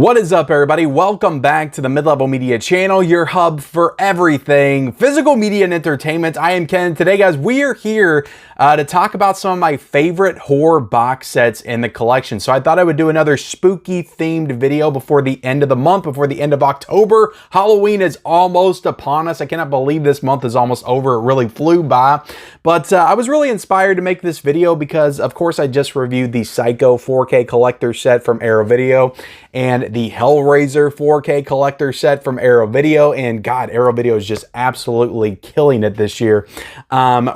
What is up, everybody? Welcome back to the Mid-Level Media channel, your hub for everything physical media and entertainment. I am Ken. Today, guys, we are here to talk about some of my favorite horror box sets in the collection. So I thought I would do another spooky themed video before the end of the month, before the end of October. Halloween is almost upon us. I cannot believe this month is almost over. It really flew by. But I was really inspired to make this video because, of course, I just reviewed the Psycho 4K collector set from Arrow Video and the Hellraiser 4K collector set from Arrow Video. And God, Arrow Video is just absolutely killing it this year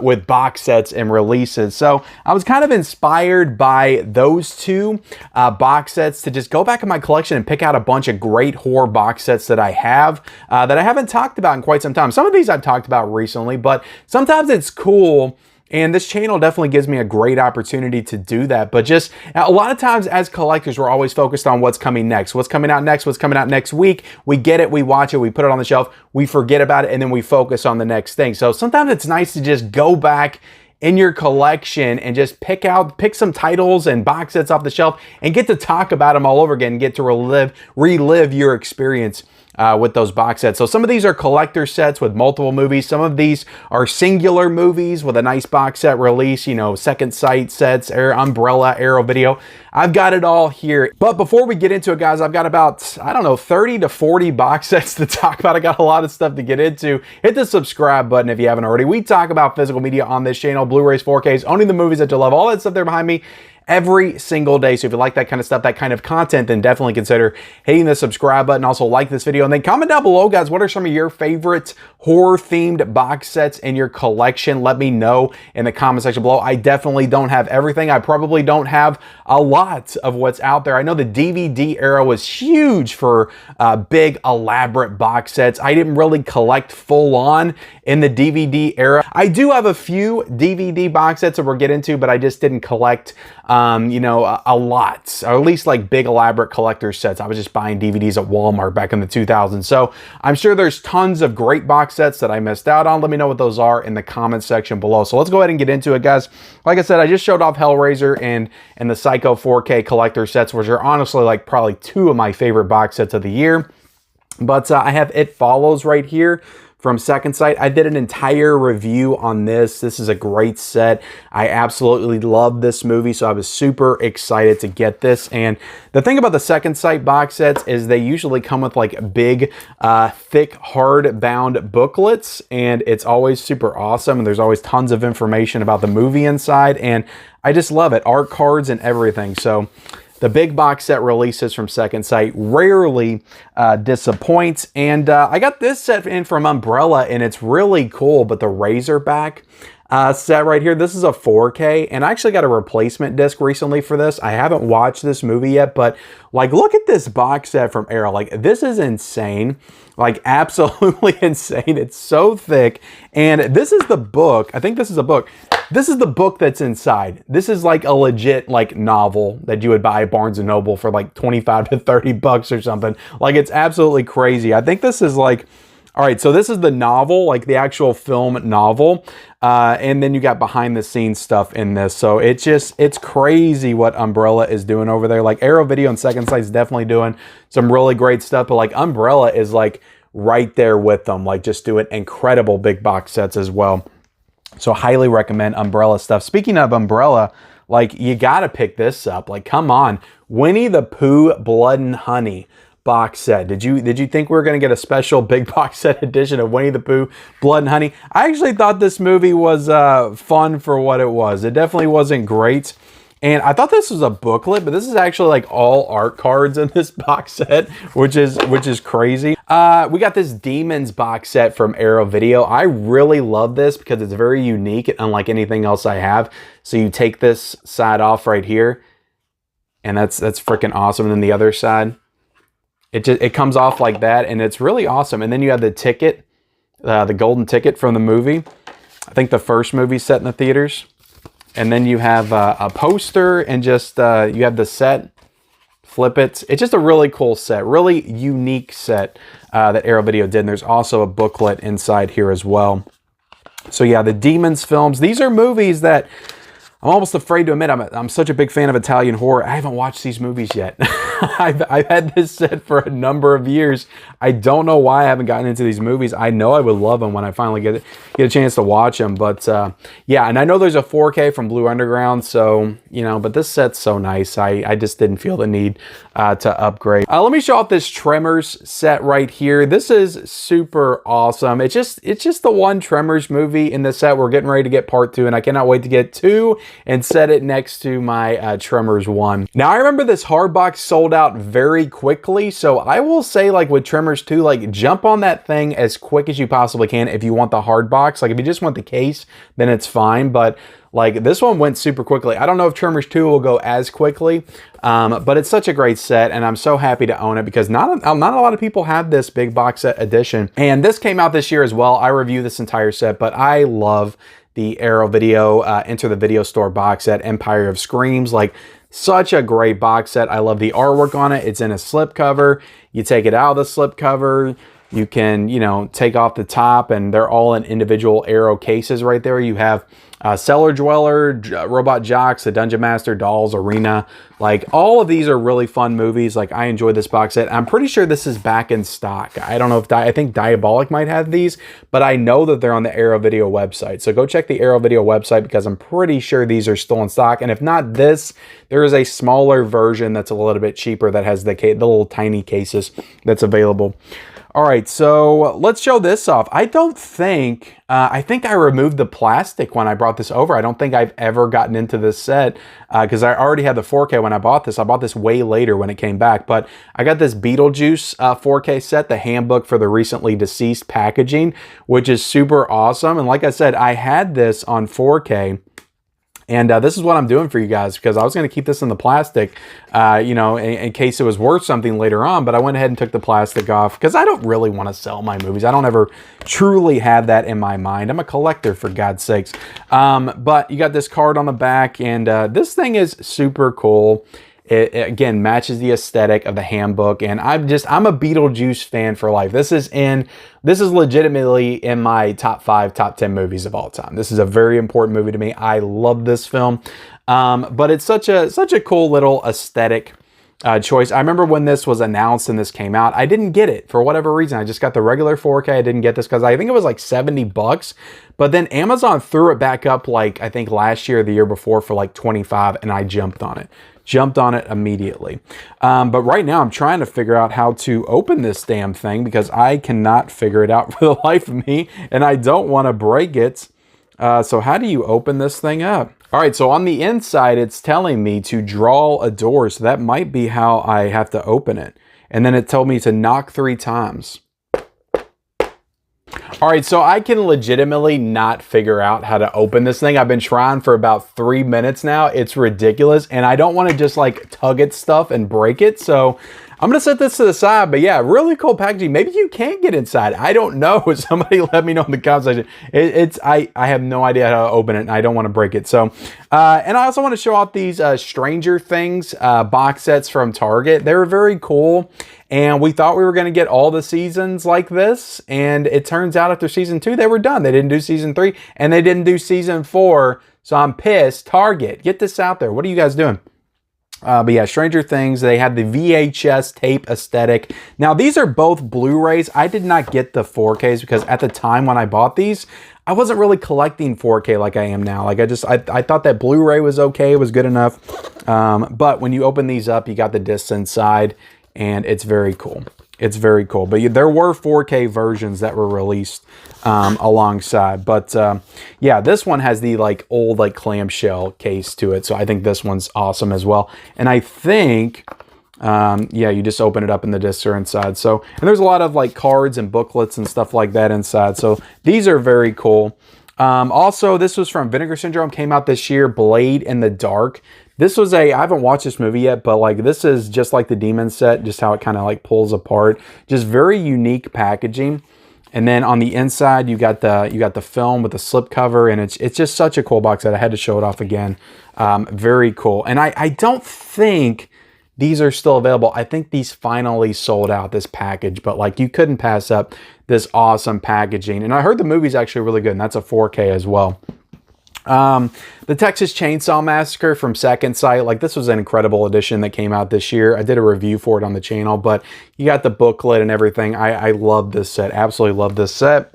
with box sets and releases. So I was kind of inspired by those two box sets to just go back in my collection and pick out a bunch of great horror box sets that I have that I haven't talked about in quite some time. Some of these I've talked about recently, but sometimes it's cool. And this channel definitely gives me a great opportunity to do that. But just a lot of times as collectors, we're always focused on what's coming next, what's coming out next, what's coming out next week. We get it, we watch it, we put it on the shelf, we forget about it, and then we focus on the next thing. So sometimes it's nice to just go back in your collection and just pick some titles and box sets off the shelf and get to talk about them all over again and get to relive your experience with those box sets. So some of these are collector sets with multiple movies. Some of these are singular movies with a nice box set release, you know, Second Sight sets, Umbrella, Arrow Video. I've got it all here. But before we get into it, guys, I've got about, I don't know, 30 to 40 box sets to talk about. I got a lot of stuff to get into. Hit the subscribe button if you haven't already. We talk about physical media on this channel, Blu-rays, 4Ks, owning the movies that you love, all that stuff there behind me every single day. So if you like that kind of stuff, that kind of content, then definitely consider hitting the subscribe button. Also like this video and then comment down below, guys, what are some of your favorite horror themed box sets in your collection? Let me know in the comment section below. I definitely don't have everything. I probably don't have a lot of what's out there. I know the DVD era was huge for big elaborate box sets. I didn't really collect full on in the DVD era. I do have a few DVD box sets that we'll get into, but I just didn't collect you know, a lot, or at least like big elaborate collector sets. I was just buying DVDs at Walmart back in the 2000s. So I'm sure there's tons of great box sets that I missed out on. Let me know what those are in the comment section below. So let's go ahead and get into it, guys. Like I said, I just showed off Hellraiser and the Psycho 4K collector sets, which are honestly like probably two of my favorite box sets of the year. But I have It Follows right here from Second Sight. I did an entire review on this. This is a great set. I absolutely love this movie, so I was super excited to get this. And the thing about the Second Sight box sets is they usually come with like big, thick, hard-bound booklets, and it's always super awesome, and there's always tons of information about the movie inside, and I just love it. Art cards and everything. So the big box set releases from Second Sight rarely disappoints. And I got this set in from Umbrella, and it's really cool. But the Razorback set right here, this is a 4K. And I actually got a replacement disc recently for this. I haven't watched this movie yet, but like, look at this box set from Arrow. Like, this is insane. Like, absolutely insane. It's so thick. And this is the book. I think this is a book. This is the book that's inside. This is like a legit like novel that you would buy at Barnes & Noble for like 25 to 30 bucks or something. Like, it's absolutely crazy. I think this is like, all right, so this is the novel, like the actual film novel. And then you got behind the scenes stuff in this. So it's crazy what Umbrella is doing over there. Like Arrow Video and Second Sight is definitely doing some really great stuff. But like Umbrella is like right there with them, like just doing incredible big box sets as well. So highly recommend Umbrella stuff. Speaking of Umbrella, like you got to pick this up. Like, come on. Winnie the Pooh Blood and Honey box set. Did you think we were going to get a special big box set edition of Winnie the Pooh Blood and Honey? I actually thought this movie was fun for what it was. It definitely wasn't great. And I thought this was a booklet, but this is actually like all art cards in this box set, which is crazy. We got this Demons box set from Arrow Video. I really love this because it's very unique and unlike anything else I have. So you take this side off right here, and that's freaking awesome. And then the other side, it comes off like that, and it's really awesome. And then you have the ticket, the golden ticket from the movie. I think the first movie set in the theaters. And then you have a poster and just, you have the set, flip it. It's just a really cool set, really unique set that Arrow Video did. And there's also a booklet inside here as well. So yeah, the Demons films, these are movies that I'm almost afraid to admit. I'm such a big fan of Italian horror. I haven't watched these movies yet. I've had this set for a number of years. I don't know why I haven't gotten into these movies. I know I would love them when I finally get a chance to watch them. But yeah, and I know there's a 4K from Blue Underground, so, you know, but this set's so nice. I just didn't feel the need to upgrade. Let me show off this Tremors set right here. This is super awesome. It's just the one Tremors movie in the set. We're getting ready to get part 2, and I cannot wait to get 2 and set it next to my Tremors 1. Now, I remember this hard box sold out very quickly, so I will say, like with Tremors 2, like jump on that thing as quick as you possibly can if you want the hard box. Like if you just want the case, then it's fine, but like this one went super quickly. I don't know if Tremors 2 will go as quickly, but it's such a great set, and I'm so happy to own it because not a lot of people have this big box set edition. And this came out this year as well. I reviewed this entire set, but I love the Arrow Video Enter the Video Store box set, Empire of Screams. Like, such a great box set. I love the artwork on it. It's in a slipcover. You take it out of the slipcover. You can, you know, take off the top, and they're all in individual Arrow cases right there. You have Cellar Dweller, Robot Jocks, The Dungeon Master, Dolls, Arena. Like, all of these are really fun movies. Like, I enjoy this box set. I'm pretty sure this is back in stock. I don't know if, I think Diabolic might have these, but I know that they're on the Arrow Video website. So go check the Arrow Video website because I'm pretty sure these are still in stock. And if not this, there is a smaller version that's a little bit cheaper that has the little tiny cases that's available. All right, so let's show this off. I think I removed the plastic when I brought this over. I don't think I've ever gotten into this set because I already had the 4K when I bought this. I bought this way later when it came back, but I got this Beetle Juice 4K set, the handbook for the recently deceased packaging, which is super awesome. And like I said, I had this on 4K. And this is what I'm doing for you guys because I was going to keep this in the plastic, you know, in case it was worth something later on. But I went ahead and took the plastic off because I don't really want to sell my movies. I don't ever truly have that in my mind. I'm a collector, for God's sakes. But you got this card on the back, and this thing is super cool. It again matches the aesthetic of the handbook, and I'm a Beetle Juice fan for life. This is legitimately in my top 5, top 10 movies of all time. This is a very important movie to me. I love this film, but it's such a cool little aesthetic choice. I remember when this was announced and this came out, I didn't get it for whatever reason. I just got the regular 4K. I didn't get this because I think it was like 70 bucks. But then Amazon threw it back up like I think last year or the year before for like 25, and I jumped on it. Immediately. But right now I'm trying to figure out how to open this damn thing because I cannot figure it out for the life of me, and I don't want to break it. So how do you open this thing up? All right, so on the inside, it's telling me to draw a door. So that might be how I have to open it. And then it told me to knock 3 times. All right, so I can legitimately not figure out how to open this thing. I've been trying for about 3 minutes now. It's ridiculous, and I don't want to just like tug at stuff and break it. So I'm gonna set this to the side, but yeah, really cool packaging. Maybe you can get inside. I don't know. Somebody let me know in the comment section. I have no idea how to open it, and I don't want to break it. So, and I also want to show off these Stranger Things box sets from Target. They're very cool, and we thought we were gonna get all the seasons like this, and it turns out after season 2, they were done. They didn't do season 3, and they didn't do season 4. So I'm pissed. Target, get this out there. What are you guys doing? But yeah, Stranger Things, they had the VHS tape aesthetic. Now, these are both Blu-rays. I did not get the 4Ks because at the time when I bought these, I wasn't really collecting 4K like I am now. Like I thought that Blu-ray was okay, was good enough. But when you open these up, you got the discs inside, and it's very cool. It's very cool. But there were 4K versions that were released alongside. But yeah, this one has the like old like clamshell case to it. So I think this one's awesome as well. And I think, yeah, you just open it up and the discs are inside. So, and there's a lot of like cards and booklets and stuff like that inside. So these are very cool. Also, this was from Vinegar Syndrome, came out this year, Blade in the Dark. This was I haven't watched this movie yet, but like this is just like the Demon set, just how it kind of like pulls apart. Just very unique packaging. And then on the inside, you got the film with the slip cover, and it's just such a cool box set. I had to show it off again. Very cool. And I don't think these are still available. I think these finally sold out, this package, but like you couldn't pass up this awesome packaging. And I heard the movie's actually really good, and that's a 4K as well. The Texas Chainsaw Massacre from Second Sight, like this was an incredible edition that came out this year. I did a review for it on the channel, but you got the booklet and everything. I love this set, absolutely love this set.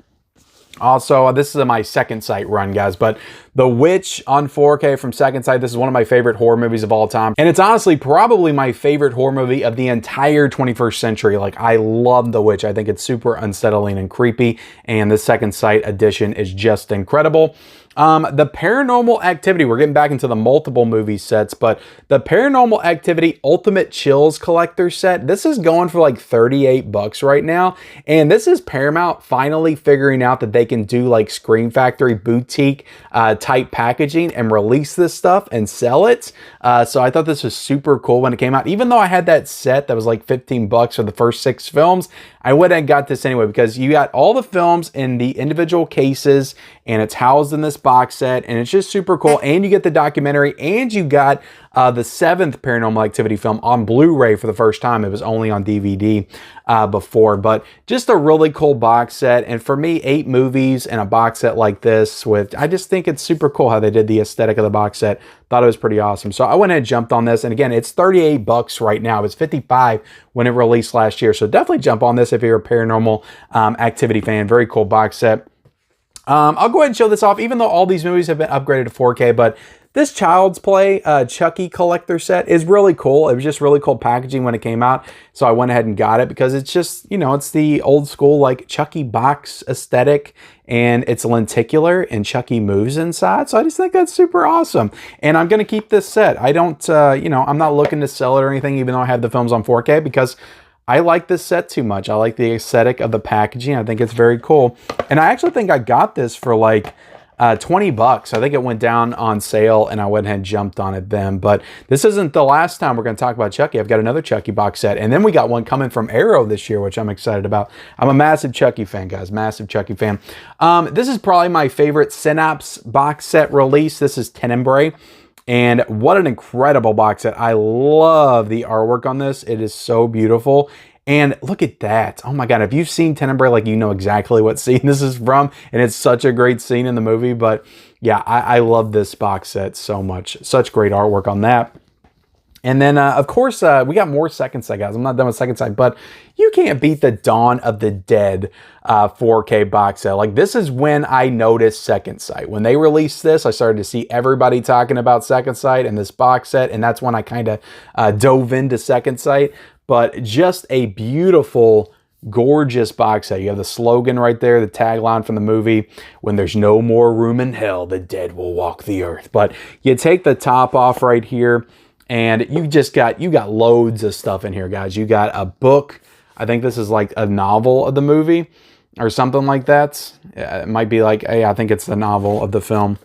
Also, this is my Second Sight run, guys, but The Witch on 4K from Second Sight. This is one of my favorite horror movies of all time. And it's honestly probably my favorite horror movie of the entire 21st century. Like, I love The Witch. I think it's super unsettling and creepy. And the Second Sight edition is just incredible. The Paranormal Activity, we're getting back into the multiple movie sets, but the Paranormal Activity Ultimate Chills Collector set, this is going for like 38 bucks right now. And this is Paramount finally figuring out that they can do like Scream Factory boutique type packaging and release this stuff and sell it. So I thought this was super cool when it came out. Even though I had that set that was like 15 bucks for the first 6 films, I went and got this anyway because you got all the films in the individual cases and it's housed in this box set and it's just super cool. And you get the documentary and you got the 7th Paranormal Activity film on Blu-ray for the first time. It was only on DVD before, but just a really cool box set. And for me, 8 movies and a box set like this I just think it's super cool how they did the aesthetic of the box set. Thought it was pretty awesome. So I went ahead and jumped on this. And again, it's 38 bucks right now. It was 55 when it released last year. So definitely jump on this if you're a Paranormal Activity fan. Very cool box set. I'll go ahead and show this off, even though all these movies have been upgraded to 4K, but this Child's Play Chucky collector set is really cool. It was just really cool packaging when it came out. So I went ahead and got it because it's just, you know, it's the old school like Chucky box aesthetic and it's lenticular and Chucky moves inside. So I just think that's super awesome. And I'm going to keep this set. I don't, you know, I'm not looking to sell it or anything, even though I have the films on 4K because I like this set too much. I like the aesthetic of the packaging. I think it's very cool. And I actually think I got this for like 20 bucks. I think it went down on sale and I went ahead and jumped on it then. But this isn't the last time we're going to talk about Chucky. I've got another Chucky box set. And then we got one coming from Arrow this year, which I'm excited about. I'm a massive Chucky fan, guys. Massive Chucky fan. This is probably my favorite Synapse box set release. This is TenM. And what an incredible box set. I love the artwork on this. It is so beautiful. And look at that. Oh my God. If you've seen TenM, like you know exactly what scene this is from. And it's such a great scene in the movie. But yeah, I love this box set so much. Such great artwork on that. And then, of course, we got more Second Sight, guys. I'm not done with Second Sight, but you can't beat the Dawn of the Dead 4K box set. Like, this is when I noticed Second Sight. When they released this, I started to see everybody talking about Second Sight and this box set, and that's when I kind of dove into Second Sight. But just a beautiful, gorgeous box set. You have the slogan right there, the tagline from the movie, "When there's no more room in hell, the dead will walk the earth." But you take the top off right here, and you got loads of stuff in here, guys. You got a book. I think this is like a novel of the movie or something like that. It might be like, hey, I think it's the novel of the film.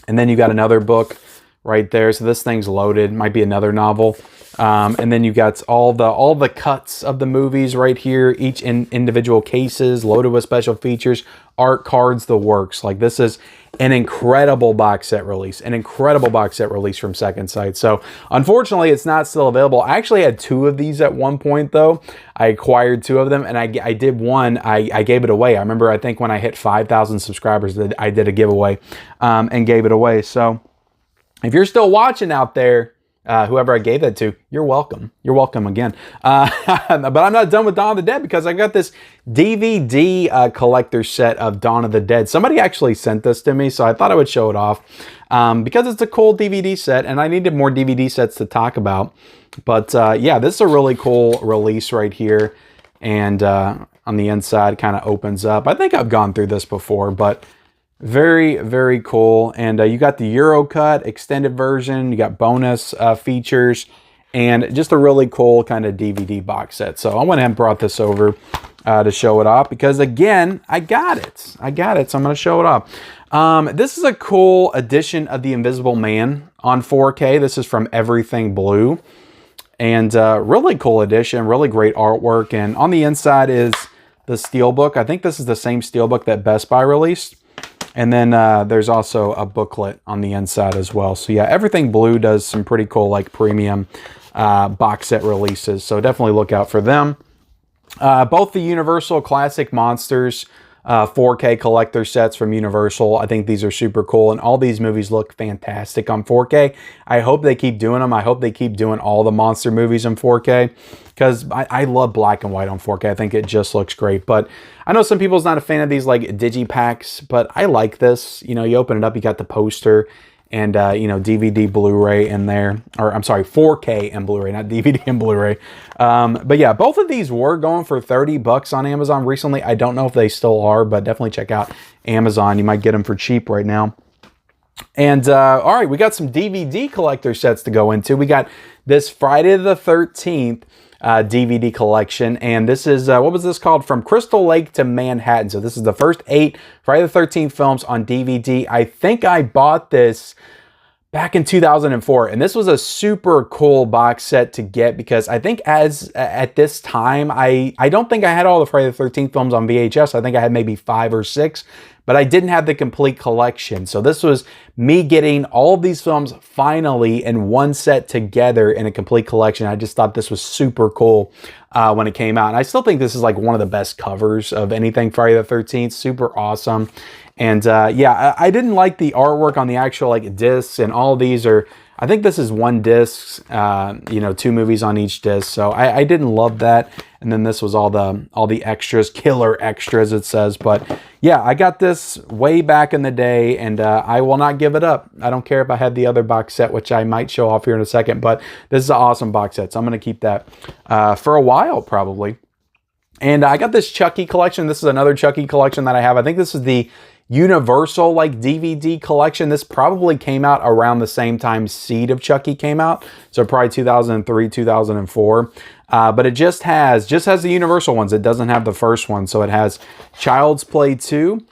And then you got another book right there. So this thing's loaded. Might be another novel. And then you got all the cuts of the movies right here. Each individual cases loaded with special features, art cards, the works. Like, this is an incredible box set release. An incredible box set release from Second Sight. So unfortunately, it's not still available. I actually had 2 of these at one point though. I acquired 2 of them and I did one. I gave it away. I remember, I think when I hit 5,000 subscribers, that I did a giveaway and gave it away. So if you're still watching out there, whoever I gave that to, you're welcome. You're welcome again. But I'm not done with Dawn of the Dead because I got this DVD collector set of Dawn of the Dead. Somebody actually sent this to me, so I thought I would show it off because it's a cool DVD set and I needed more DVD sets to talk about. But yeah, this is a really cool release right here. And on the inside, kind of opens up. I think I've gone through this before, but very, very cool. And you got the Euro cut extended version. You got bonus features and just a really cool kind of DVD box set. So I went ahead and brought this over to show it off because, again, I got it. So I'm going to show it off. This is a cool edition of The Invisible Man on 4K. This is from Everything Blue. And really cool edition. Really great artwork. And on the inside is the steelbook. I think this is the same steelbook that Best Buy released. And then there's also a booklet on the inside as well. So yeah, Everything Blue does some pretty cool like premium box set releases. So definitely look out for them. Both the Universal Classic Monsters 4K collector sets from Universal. I think these are super cool, and all these movies look fantastic on 4K. I hope they keep doing them. I hope they keep doing all the monster movies in 4K, because I love black and white on 4K. I think it just looks great. But I know some people's not a fan of these like digipacks, but I like this. You know, you open it up, you got the poster, and, you know, DVD, Blu-ray in there. Or, I'm sorry, 4K and Blu-ray, not DVD and Blu-ray. But yeah, both of these were going for 30 bucks on Amazon recently. I don't know if they still are, but definitely check out Amazon. You might get them for cheap right now. And, all right, we got some DVD collector sets to go into. We got this Friday the 13th DVD collection, and this is what was this called? From Crystal Lake to Manhattan. So this is the first 8 Friday the 13th films on DVD. I think I bought this back in 2004, and this was a super cool box set to get, because I think at this time, I don't think I had all the Friday the 13th films on VHS. I think I had maybe 5 or 6, but I didn't have the complete collection. So this was me getting all of these films finally in one set together in a complete collection. I just thought this was super cool when it came out. And I still think this is like one of the best covers of anything Friday the 13th. Super awesome. And yeah, I didn't like the artwork on the actual like discs, and all these are, I think this is one disc, you know, 2 movies on each disc. So I didn't love that. And then this was all the extras, killer extras, it says. But yeah, I got this way back in the day, and I will not give it up. I don't care if I had the other box set, which I might show off here in a second. But this is an awesome box set, so I'm going to keep that for a while probably. And I got this Chucky collection. This is another Chucky collection that I have. I think this is the Universal like DVD collection. This probably came out around the same time Seed of Chucky came out, so probably 2003, 2004. But it just has the Universal ones. It doesn't have the first one. So it has Child's Play 2,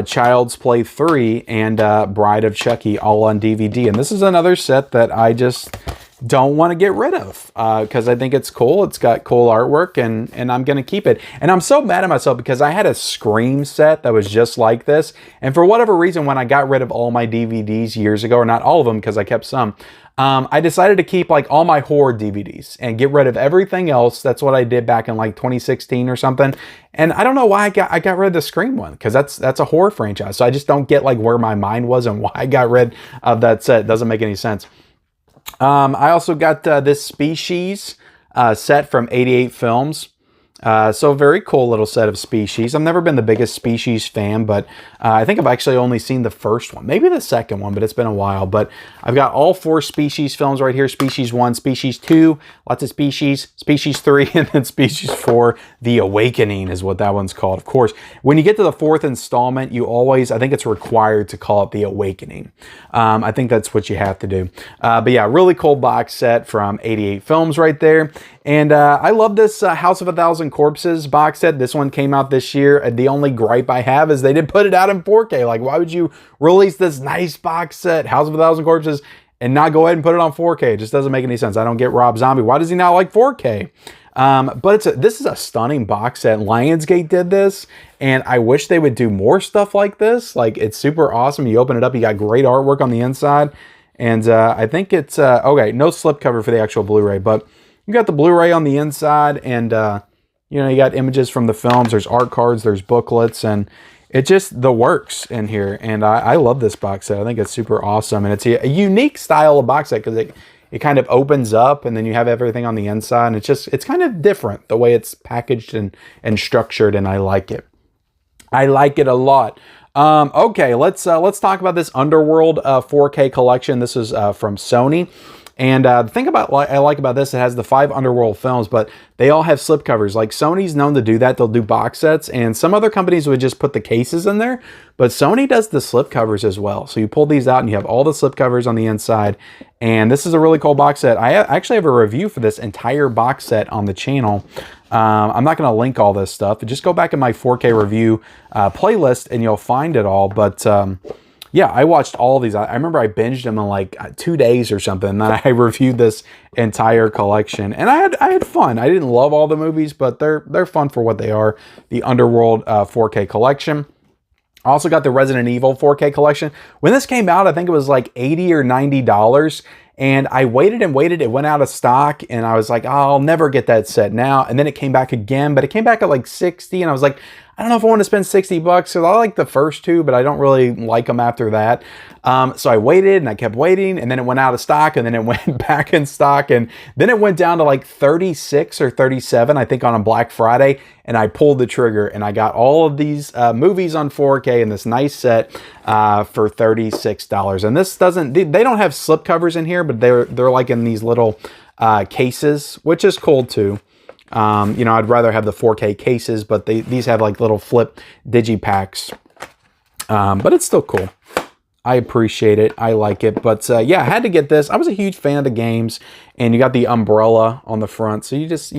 Child's Play 3, and Bride of Chucky all on DVD. And this is another set that I just don't want to get rid of, because I think it's cool. It's got cool artwork, and I'm going to keep it. And I'm so mad at myself because I had a Scream set that was just like this. And for whatever reason, when I got rid of all my DVDs years ago, or not all of them because I kept some, I decided to keep like all my horror DVDs and get rid of everything else. That's what I did back in like 2016 or something. And I don't know why I got rid of the Scream one, because that's a horror franchise. So I just don't get like where my mind was and why I got rid of that set. It doesn't make any sense. I also got this Species set from 88 Films. So a very cool little set of Species. I've never been the biggest Species fan, but I think I've actually only seen the first one, maybe the second one, but it's been a while. But I've got all 4 Species films right here. Species 1, Species 2, lots of Species, Species 3, and then Species 4, The Awakening is what that one's called. Of course, when you get to the 4th installment, you always, I think it's required to call it The Awakening. I think that's what you have to do. But yeah, really cool box set from 88 Films right there. And I love this House of a Thousand Corpses box set. This one came out this year. The only gripe I have is they didn't put it out in 4K. Like, why would you release this nice box set, House of a Thousand Corpses, and not go ahead and put it on 4K? It just doesn't make any sense. I don't get Rob Zombie. Why does he not like 4K? But this is a stunning box set. Lionsgate did this, and I wish they would do more stuff like this. Like, it's super awesome. You open it up, you got great artwork on the inside. And I think it's, okay, no slipcover for the actual Blu-ray, but you got the Blu-ray on the inside, and you know, you got images from the films. There's art cards, there's booklets, and it just the works in here. And I love this box set. I think it's super awesome, and it's a unique style of box set because it kind of opens up, and then you have everything on the inside, and it's kind of different the way it's packaged and structured, and I like it. I like it a lot. Okay, let's talk about this Underworld 4K collection. This is from Sony. And the thing I like about this, it has the 5 Underworld films, but they all have slipcovers. Like, Sony's known to do that. They'll do box sets, and some other companies would just put the cases in there, but Sony does the slipcovers as well. So you pull these out and you have all the slipcovers on the inside, and this is a really cool box set. I actually have a review for this entire box set on the channel. I'm not going to link all this stuff. Just go back in my 4K review playlist and you'll find it all, but yeah, I watched all of these. I remember I binged them in like 2 days or something. And then I reviewed this entire collection, and I had fun. I didn't love all the movies, but they're fun for what they are. The Underworld 4K collection. I also got the Resident Evil 4K collection. When this came out, I think it was like $80 or $90. And I waited and waited. It went out of stock, and I was like, oh, I'll never get that set now. And then it came back again, but it came back at like 60, and I was like, I don't know if I want to spend 60 bucks, because I like the first two, but I don't really like them after that. So I waited and I kept waiting, and then it went out of stock, and then it went back in stock, and then it went down to like 36 or 37, I think, on a Black Friday, and I pulled the trigger, and I got all of these movies on 4K in this nice set for $36. And this doesn't, they don't have slip covers in here, but they're like in these little cases, which is cool too. You know, I'd rather have the 4K cases, but these have like little flip digipacks. But it's still cool. I appreciate it. I like it. But yeah, I had to get this. I was a huge fan of the games, and you got the umbrella on the front. So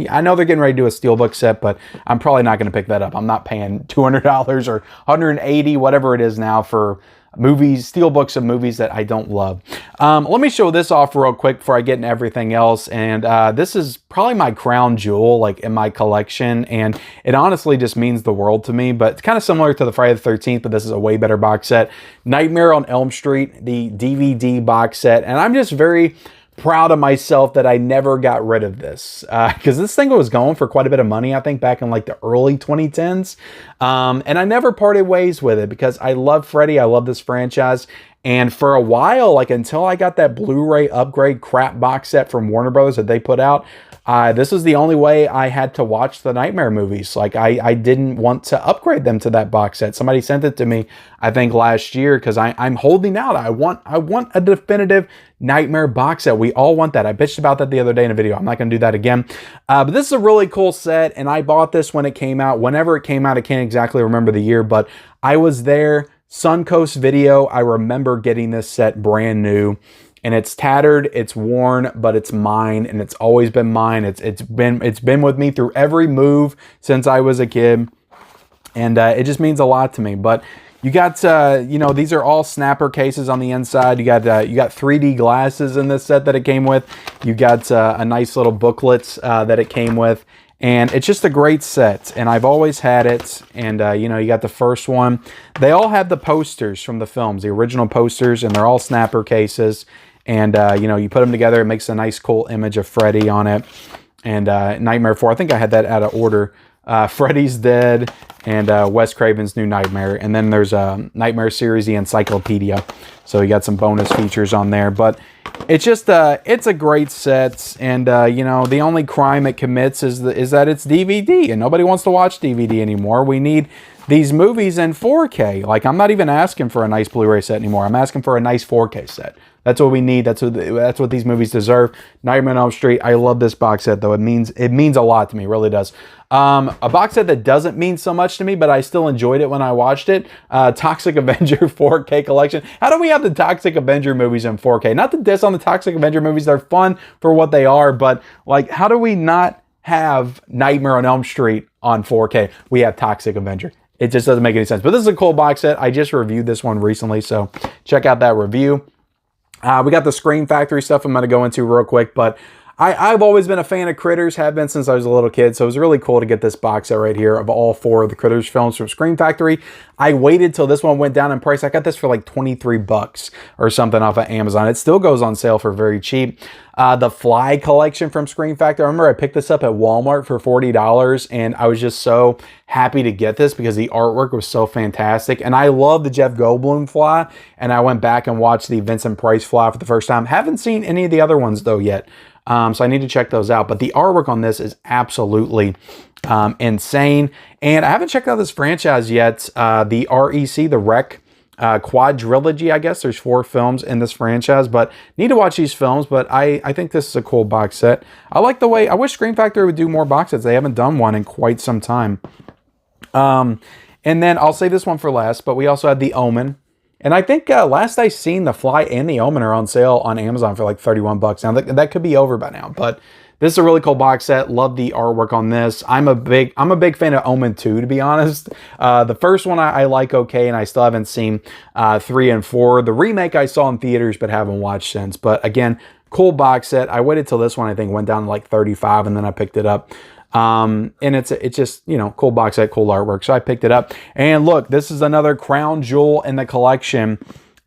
I know they're getting ready to do a Steelbook set, but I'm probably not going to pick that up. I'm not paying $200 or $180, whatever it is now, for movies, steelbooks of movies that I don't love. Let me show this off real quick before I get into everything else. And this is probably my crown jewel, like, in my collection, and it honestly just means the world to me. But it's kind of similar to the Friday the 13th, but this is a way better box set. Nightmare on Elm Street, the DVD box set, and I'm just very proud of myself that I never got rid of this, because this thing was going for quite a bit of money, I think, back in like the early 2010s. And I never parted ways with it, because I love Freddy. I love this franchise. And for a while, like until I got that Blu-ray upgrade crap box set from Warner Brothers that they put out, this is the only way I had to watch the Nightmare movies. Like I didn't want to upgrade them to that box set. Somebody sent it to me, I think last year, because I'm holding out. I want a definitive Nightmare box set. We all want that. I bitched about that the other day in a video. I'm not going to do that again. But this is a really cool set, and I bought this when it came out. Whenever it came out, I can't exactly remember the year, but I was there. Suncoast Video. I remember getting this set brand new. And it's tattered, it's worn, but it's mine, and it's always been mine. It's been with me through every move since I was a kid, and it just means a lot to me. But you got you know, these are all snapper cases on the inside. You got 3D glasses in this set that it came with. You got a nice little booklet that it came with. And it's just a great set, and I've always had it. And you know, you got the first one. They all have the posters from the films, the original posters, and they're all snapper cases. And you know, you put them together, it makes a nice, cool image of Freddy on it. And Nightmare 4, I think I had that out of order. Freddy's Dead and Wes Craven's New Nightmare. And then there's a Nightmare series, the Encyclopedia. So you got some bonus features on there. But it's just, it's a great set. And, you know, the only crime it commits is that it's DVD. And nobody wants to watch DVD anymore. We need these movies in 4K. Like, I'm not even asking for a nice Blu-ray set anymore. I'm asking for a nice 4K set. That's what we need. That's what these movies deserve. Nightmare on Elm Street. I love this box set, though. It means a lot to me. It really does. A box set that doesn't mean so much to me, but I still enjoyed it when I watched it. Toxic Avenger 4K collection. How do we have the Toxic Avenger movies in 4K? Not to diss on the Toxic Avenger movies. They're fun for what they are, but like, how do we not have Nightmare on Elm Street on 4K? We have Toxic Avenger. It just doesn't make any sense. But this is a cool box set. I just reviewed this one recently, so check out that review. We got the Scream Factory stuff I'm going to go into real quick, but I've always been a fan of Critters, have been since I was a little kid, so it was really cool to get this box set right here of all 4 of the Critters films from Scream Factory. I waited till this one went down in price. I got this for like 23 bucks or something off of Amazon. It still goes on sale for very cheap. The Fly collection from Scream Factory. I remember I picked this up at Walmart for $40, and I was just so happy to get this because the artwork was so fantastic. And I love the Jeff Goldblum Fly, and I went back and watched the Vincent Price Fly for the first time. Haven't seen any of the other ones though yet. So I need to check those out. But the artwork on this is absolutely insane. And I haven't checked out this franchise yet. The REC, the Rec quadrilogy, I guess. There's 4 films in this franchise, but need to watch these films. But I think this is a cool box set. I like the way, I wish Scream Factory would do more box sets. They haven't done one in quite some time. And then I'll save this one for last, but we also had the Omen. And I think last I seen, the Fly and the Omen are on sale on Amazon for like 31 bucks. Now that could be over by now, but this is a really cool box set. Love the artwork on this. I'm a big fan of Omen 2, to be honest. The first one I like okay, and I still haven't seen 3 and 4. The remake I saw in theaters, but haven't watched since. But again, cool box set. I waited till this one, I think, went down to like 35, and then I picked it up. And it's just, you know, cool box set, cool artwork. So I picked it up. And look, this is another crown jewel in the collection.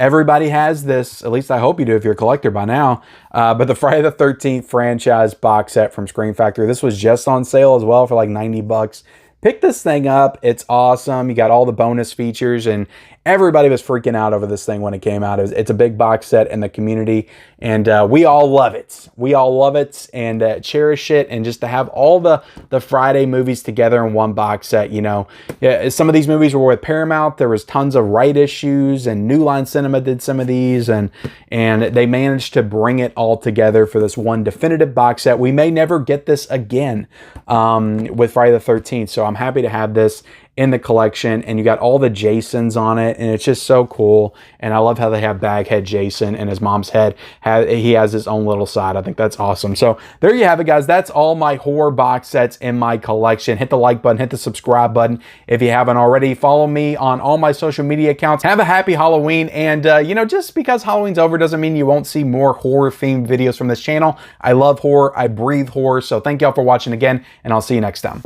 everybody has this, at least I hope you do if you're a collector by now, but the Friday the 13th franchise box set from Scream Factory. This was just on sale as well for like 90 bucks. Pick this thing up. It's awesome. You got all the bonus features, and everybody was freaking out over this thing when it came out. It's a big box set in the community, and we all love it. We all love it and cherish it, and just to have all the Friday movies together in one box set, you know. Yeah, some of these movies were with Paramount. There was tons of right issues, and New Line Cinema did some of these, and they managed to bring it all together for this one definitive box set. We may never get this again with Friday the 13th, so I'm happy to have this in the collection, and you got all the Jasons on it, and it's just so cool. And I love how they have Baghead Jason, and his mom's head, he has his own little side. I think that's awesome. So there you have it, guys. That's all my horror box sets in my collection. Hit the like button, hit the subscribe button if you haven't already. Follow me on all my social media accounts. Have a happy Halloween, and you know, just because Halloween's over doesn't mean you won't see more horror themed videos from this channel. I love horror, I breathe horror. So thank y'all for watching again, and I'll see you next time.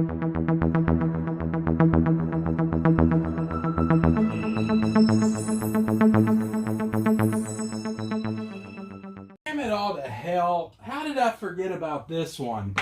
Damn it all to hell. How did I forget about this one?